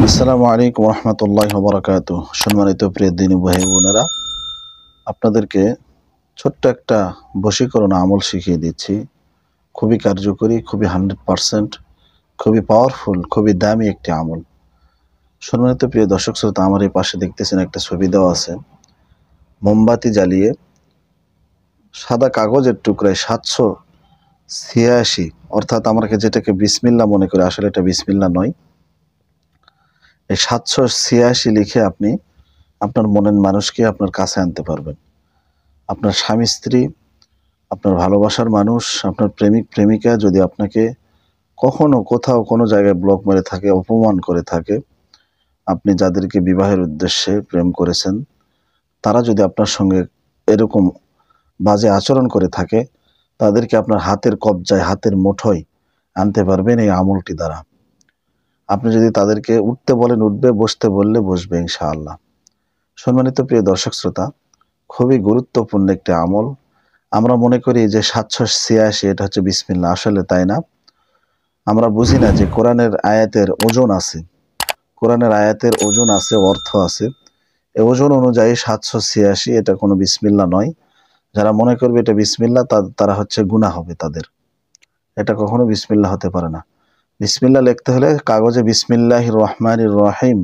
আসসালামু আলাইকুম রহমতুল্লাহি ওয়া বারাকাতুহু। সম্মানিত প্রিয় দিনী ভাই বোনেরা, আপনাদেরকে ছোট্ট একটা বশীকরণ আমল শিখিয়ে দিচ্ছি। খুবই কার্যকরী, খুবই 100%, খুবই পাওয়ারফুল, খুবই দামি একটি আমল। সম্মানিত প্রিয় দর্শক শ্রোতা, আমার এই পাশে দেখতেছেন একটা ছবি দেওয়া আছে। মোমবাতি জ্বালিয়ে সাদা কাগজের টুকরায় 786, অর্থাৎ আমরা যেটাকে বিসমিল্লাহ মনে করি, আসলে এটা বিসমিল্লাহ নয়। এই 786 লিখে আপনি আপনার মনের মানুষকে আপনার কাছে আনতে পারবেন। আপনার স্বামী স্ত্রী, আপনার ভালোবাসার মানুষ, আপনার প্রেমিক প্রেমিকা যদি আপনাকে কখনো কোথাও কোনো জায়গায় ব্লক মেরে থাকে, অপমান করে থাকে, আপনি যাদেরকে বিবাহের উদ্দেশ্যে প্রেম করেছেন তারা যদি আপনার সঙ্গে এরকম বাজে আচরণ করে থাকে, তাদেরকে আপনার হাতের কবজায়, হাতের মুঠোয় আনতে পারবেন এই আমলটি দ্বারা। আপনি যদি তাদেরকে উঠতে বলেন উঠবে, বসতে বললে বসবে ইনশাআল্লাহ। সম্মানিত প্রিয় দর্শক শ্রোতা, খুবই গুরুত্বপূর্ণ একটি আমল। আমরা মনে করি যে 786 এটা হচ্ছে বিসমিল্লাহ, আসলে তাই না। আমরা বুঝি না যে কোরআনের আয়াতের ওজন আছে, কোরআনের আয়াতের ওজন আছে, অর্থ আছে। এই ওজন অনুযায়ী 786 এটা কোনো বিসমিল্লাহ নয়। যারা মনে করবে এটা বিসমিল্লাহ, তারা হচ্ছে গুনাহ হবে তাদের। এটা কখনো বিসমিল্লাহ হতে পারে না। বিসমিল্লাহ লিখতে হলে কাগজে বিসমিল্লাহির রহমানির রহিম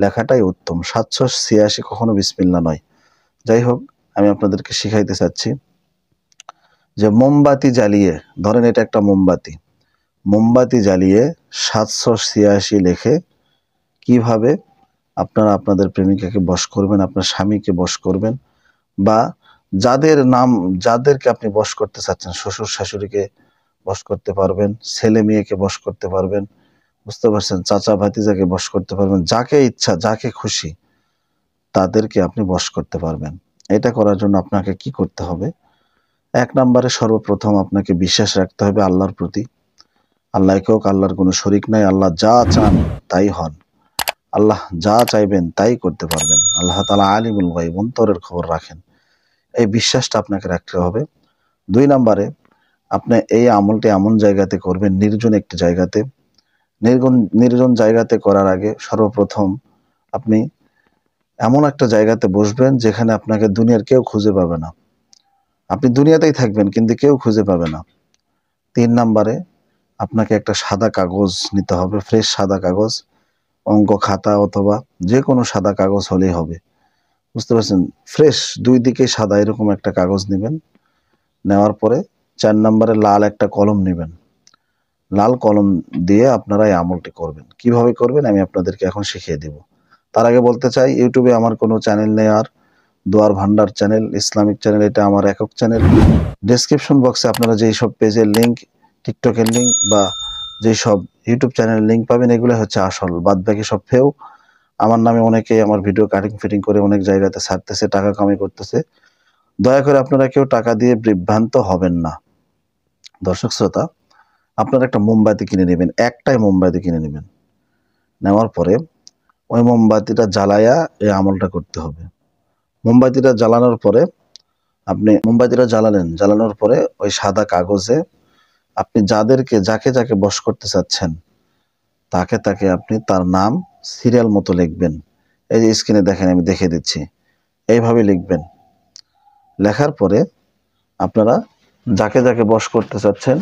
লেখাটাই উত্তম। 786 কখনো বিসমিল্লাহ নয়। যাই হোক, আমি আপনাদেরকে শিখাইতে চাচ্ছি যে মোমবাতি জ্বালিয়ে, ধরেন এটা একটা মোমবাতি, মোমবাতি জ্বালিয়ে 786 লিখে কিভাবে আপনারা আপনাদের প্রেমিকাকে বশ করবেন, আপনার স্বামীকে বশ করবেন, বা যাদেরকে আপনি বশ করতে চাচ্ছেন, শ্বশুর শাশুড়িকে বশ করতে পারবেন, ছেলে মেয়েকে বশ করতে পারবেন, বুঝতে পারছেন, চাচা ভাতিজাকে বশ করতে পারবেন, যাকে ইচ্ছা, যাকে খুশি তাদেরকে আপনি বশ করতে পারবেন। এটা করার জন্য আপনাকে কি করতে হবে? এক নম্বরে সর্বপ্রথম আপনাকে বিশ্বাস রাখতে হবে আল্লাহর প্রতি। আল্লাহ একক, আল্লাহর কোনো শরিক নাই। আল্লাহ যা চান তাই হন, আল্লাহ যা চাইবেন তাই করতে পারবেন। আল্লাহ তাআলা আলিমুল গায়ব, অন্তরের খবর রাখেন। এই বিশ্বাসটা আপনাকে রাখতে হবে। দুই নম্বরে আপনি এই আমলটি এমন জায়গাতে করবেন, নির্জন একটি জায়গাতে। নির্জন জায়গাতে করার আগে সর্বপ্রথম আপনি এমন একটা জায়গাতে বসবেন যেখানে আপনাকে দুনিয়ার কেউ খুঁজে পাবে না। আপনি দুনিয়াতেই থাকবেন কিন্তু কেউ খুঁজে পাবে না। তিন নম্বরে আপনাকে একটা সাদা কাগজ নিতে হবে, ফ্রেশ সাদা কাগজ, অঙ্ক খাতা অথবা যে কোনো সাদা কাগজ হলেই হবে, বুঝতে পারছেন, ফ্রেশ, দুই দিকে সাদা, এরকম একটা কাগজ নেবেন। নেওয়ার পরে 4 নম্বরে লাল একটা কলম নেবেন। লাল কলম দিয়ে আপনারা এই আমলটি করবেন। কিভাবে করবেন আমি আপনাদেরকে এখন শিখিয়ে দেব। তার আগে বলতে চাই, ইউটিউবে আমার কোনো চ্যানেল নেই, আর দোয়ার ভান্ডার চ্যানেল, ইসলামিক চ্যানেল, এটা আমার একক চ্যানেল। ডেসক্রিপশন বক্সে আপনারা যেই সব পেজের লিঙ্ক, টিকটকের লিঙ্ক বা যেই সব ইউটিউব চ্যানেলের লিঙ্ক পাবেন, এগুলো হচ্ছে আসল, বাদ বাকি সব ফেও। আমার নামে অনেকেই আমার ভিডিও কাটিং ফিটিং করে অনেক জায়গাতে ছাড়তেছে, টাকা কামাই করতেছে। দয়া করে আপনারা কেউ টাকা দিয়ে বিভ্রান্ত হবেন না। দর্শক শ্রোতা, আপনারা একটা মোমবাতি কিনে নেবেন, একটাই মোমবাতি কিনে নেবেন। নেওয়ার পরে ওই মোমবাতিটা জ্বালায়া এই আমলটা করতে হবে। মোমবাতিটা জ্বালানোর পরে আপনি মোমবাতিটা জ্বালানোর পরে ওই সাদা কাগজে আপনি যাকে যাকে বশ করতে চাচ্ছেন তাকে তাকে আপনি তার নাম সিরিয়াল মতো লিখবেন। এই যে স্ক্রিনে দেখেন, আমি দেখিয়ে দিচ্ছি, এইভাবে লিখবেন। লেখার পরে আপনারা যাকে যাকে বশ করতে চাচ্ছেন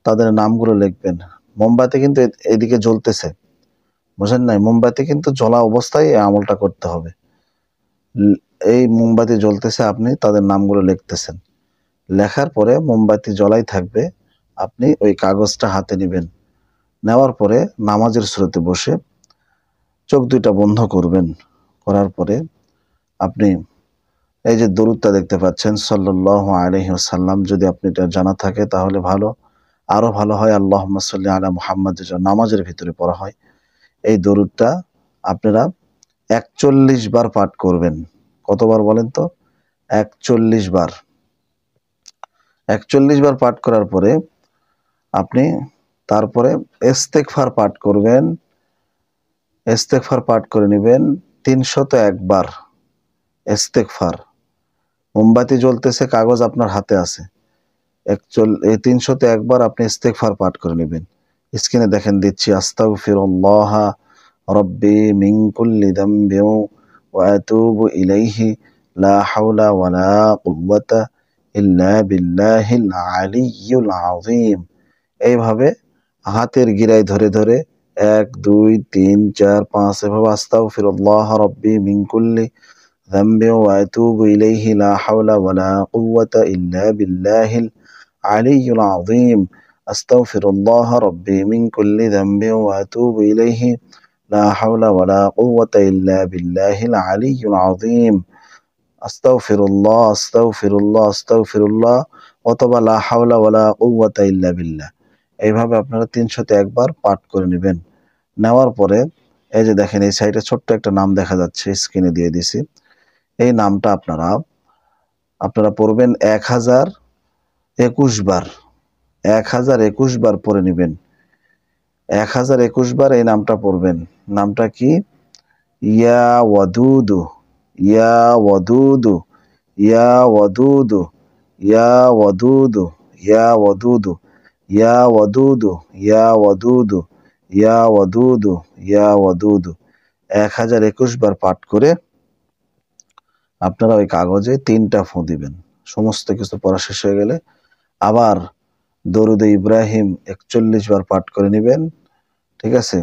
তাদের নামগুলো লিখবেন। মোমবাতি কিন্তু এদিকে জ্বলতেছে, বুঝেন নাই, মোমবাতি কিন্তু জ্বলা অবস্থায় এই আমলটা করতে হবে। এই মোমবাতি জ্বলতেছে, আপনি তাদের নামগুলো লিখতেছেন। লেখার পরে মোমবাতি জ্বলাই থাকবে, আপনি ওই কাগজটা হাতে নেবেন। নেওয়ার পরে নামাজের সুরতে বসে চোখ দুইটা বন্ধ করবেন। করার পরে আপনি এই যে দরুদটা দেখতে পাচ্ছেন, সাল্লাল্লাহু আলাইহি ওয়াসাল্লাম, যদি আপনি এটা জানা থাকে তাহলে ভালো, আরো ভালো হয় আল্লাহুম্মা সাল্লি আলা মুহাম্মাদ, যেটা নামাজের ভিতরে পড়া হয়। এই দরুদটা আপনারা 41 বার পাঠ করবেন। কতবার বলেন তো? 41 বার। 41 বার পাঠ করার পরে আপনি তারপরে ইস্তেগফার পাঠ করবেন। ইস্তেগফার পাঠ করে নেবেন 301 বার। ইস্তেগফার, মোমবাতি জ্বলতেছে, কাগজ আপনার হাতে আছে, এই 301 বার আপনি ইস্তেগফার পাঠ করে নেবেন। স্ক্রিনে দেখেন দিচ্ছি, আস্তাগফিরুল্লাহ রব্বি মিন কুল্লি যামবিন ওয়া আতুবু ইলাইহি লা হাওলা ওয়ালা কুওয়াতা ইল্লা বিল্লাহিল আলিয়্যিল আযীম। এইভাবে হাতের গিরায় ধরে ধরে 1 2 3 4 5 এভাবে আস্তাগফিরুল্লাহ রব্বি মিন কুল্লি যামবিন ওয়া আতুবু ইলাইহি লা হাওলা ওয়ালা কুওয়াতা ইল্লা বিল্লাহিল আলিয়্যিল আযীম। আস্তাগফিরুল্লাহ রব্বি মিন কুল্লি যামবিন ওয়া আতুবু ইলাইহি লা হাওলা ওয়ালা কুওয়াতা ইল্লা বিল্লাহিল আলিয়্যিল আযীম। আস্তাগফিরুল্লাহ আস্তাগফিরুল্লাহ আস্তাগফিরুল্লাহ অথবা লা হাওলা ওয়ালা কুওয়াতা ইল্লা বিল্লাহ। এইভাবে আপনারা 301 বার পাঠ করে নেবেন। নেওয়ার পরে এই যে দেখেন এই সাইডে ছোট্ট একটা নাম দেখা যাচ্ছে, স্ক্রিনে দিয়ে দিছি। এই নামটা আপনারা পড়বেন 1021 বার, 1021 বার পড়ে নেবেন। 1021 বার এই নামটা পড়বেন। নামটা কি? ইয়া ওয়াদুদু, ইয়া ওয়াদুদু, ইয়া ওয়াদুদু, ইয়া ওয়াদুদু, ইয়া ওয়াদুদু, ইয়া ওয়াদুদু, ইয়া ওয়াদুদু, ইয়া ওয়াদুদু, ইয়া ওয়াদুদু। 1021 বার পাঠ করে আপনারা ওই কাগজে 3টা ফু দিবেন। সমস্ত কিছু পড়া শেষ হয়ে গেলে আবার দরুদে ইব্রাহিম 41 বার পাঠ করে নেবেন। ঠিক আছে?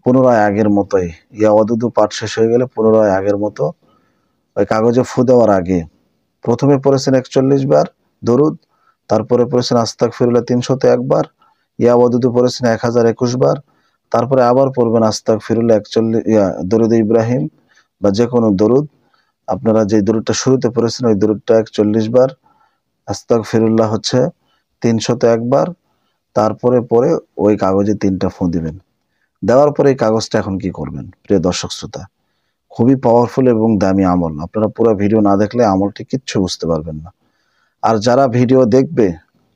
পুনরায় আগের মতোই ইয়া ওয়াদুদু পাঠ শেষ হয়ে গেলে পুনরায় আগের মতো ওই কাগজে ফু দেওয়ার আগে প্রথমে পড়েছেন 41 বার দরুদ, তারপরে পড়েছেন আস্তাগফিরুল্লাহ 301 বার, ইয়া ওয়াদুদু পড়েছেন 1021 বার, তারপরে আবার পড়বেন আস্তাগফিরুল্লাহ 41 দরুদ ইব্রাহিম বা যে কোনো দরুদ। আপনারা যে দরুদটা শুরুতে পড়েছেন ওই দরুদটা 41 বার, আস্তাগফিরুল্লাহ হচ্ছে 301 বার, তারপরে পরে ওই কাগজে 3টা ফু দিবেন। দেওয়ার পরে এই কাগজটা এখন কি করবেন প্রিয় দর্শক শ্রোতা? খুবই পাওয়ারফুল এবং দামি আমল। আপনারা পুরো ভিডিও না দেখলে আমলটি কিচ্ছু বুঝতে পারবেন না। আর যারা ভিডিও দেখবে,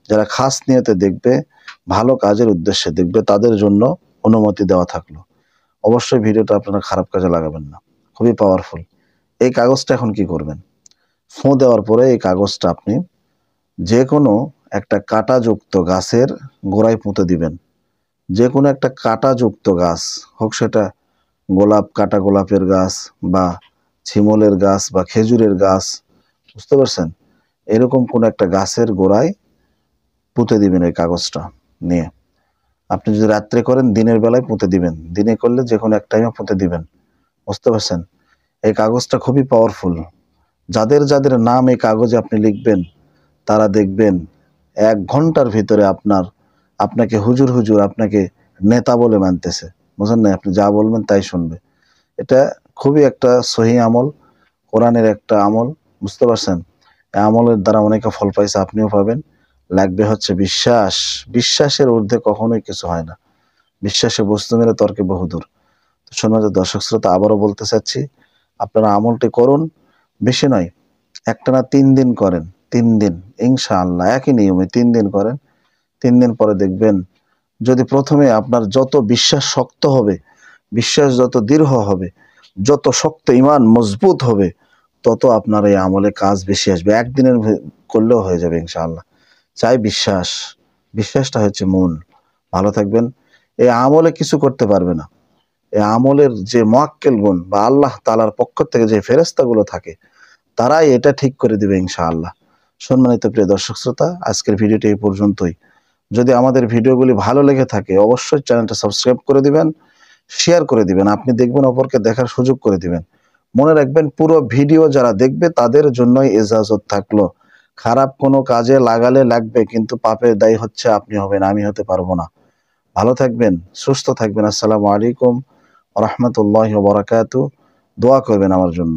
যারা খাস নিয়তে দেখবে, ভালো কাজের উদ্দেশ্যে দেখবে, তাদের জন্য অনুমতি দেওয়া থাকলো। অবশ্যই ভিডিওটা আপনারা খারাপ কাজে লাগাবেন না, খুবই পাওয়ারফুল। এই কাগজটা এখন কি করবেন? ফোঁ দেওয়ার পরে এই কাগজটা আপনি যে কোনো একটা কাঁটাযুক্ত গাছের গোড়ায় পুঁতে দিবেন। যে কোনো একটা কাঁটাযুক্ত গাছ হোক, সেটা কাঁটা গোলাপের গাছ বা ছিমলের গাছ বা খেজুরের গাছ, বুঝতে পারছেন? এরকম কোন একটা গাছের গোড়ায় পুঁতে দিবেন এই কাগজটা নিয়ে। আপনি যদি রাত্রে করেন দিনের বেলায় পুঁতে দিবেন, দিনে করলে যে কোনো এক টাইমে পুঁতে দিবেন, বুঝতে পারছেন? এই কাগজটা খুবই পাওয়ারফুল। যাদের যাদের নাম এই কাগজে আপনি লিখবেন, তারা দেখবেন 1 ঘন্টার ভিতরে আপনাকে হুজুর হুজুর আপনাকে নেতা বলে মানতেছে। বুঝলেন না? আপনি যা বলবেন তাই শুনবে। এটা খুবই একটা সহি আমল, কোরআনের একটা আমল, বুঝতে পারছেন? এই আমলের দ্বারা অনেকে ফল পাইছে, আপনিও পাবেন। লাগবে হচ্ছে বিশ্বাস। বিশ্বাসের ঊর্ধ্বে কখনোই কিছু হয় না। বিশ্বাসে বস্তু মেলে তর্কে বহুদূর। তো সম্মানিত দর্শক শ্রোতা, আবারও বলতে চাচ্ছি, আপনারা আমলটি করুন, বেশি নয়, একটানা 3 দিন করেন, 3 দিন ইনশাআল্লাহ একই নিয়মে 3 দিন করেন। 3 দিন পরে দেখবেন, যদি প্রথমে আপনার যত বিশ্বাস শক্ত হবে, বিশ্বাস যত দৃঢ় হবে, যত শক্ত ঈমান মজবুত হবে, তত আপনার এই আমলে কাজ বেশি আসবে। একদিনের করলেও হয়ে যাবে ইনশাআল্লাহ। চাই বিশ্বাস, বিশ্বাসটা হচ্ছে মূল। ভালো থাকবেন। এই আমলে কিছু করতে পারবে না। এই আমলের যে মুআক্কেল গুণ বা আল্লাহ তাআলার পক্ষ থেকে যে ফেরেশতাগুলো থাকে, তারাই এটা ঠিক করে দিবে ইনশাআল্লাহ। সম্মানিত প্রিয় দর্শক শ্রোতা, আজকের ভিডিওটি এই পর্যন্তই। যদি আমাদের ভিডিওগুলি ভালো লেগে থাকে, অবশ্যই চ্যানেলটা সাবস্ক্রাইব করে দিবেন, শেয়ার করে দিবেন। আপনি দেখবেন, অপরকে দেখার সুযোগ করে দিবেন। মনে রাখবেন, পুরো ভিডিও যারা দেখবে তাদের জন্যই ইজাজত থাকলো। খারাপ কোনো কাজে লাগালে লাগবে, কিন্তু পাপের দায়ী হচ্ছে আপনি হবেন, আমি হতে পারবো না। ভালো থাকবেন, সুস্থ থাকবেন। আসসালামু আলাইকুম ওয়া রাহমাতুল্লাহি ওয়া বারাকাতুহু। দোয়া করবেন আমার জন্য।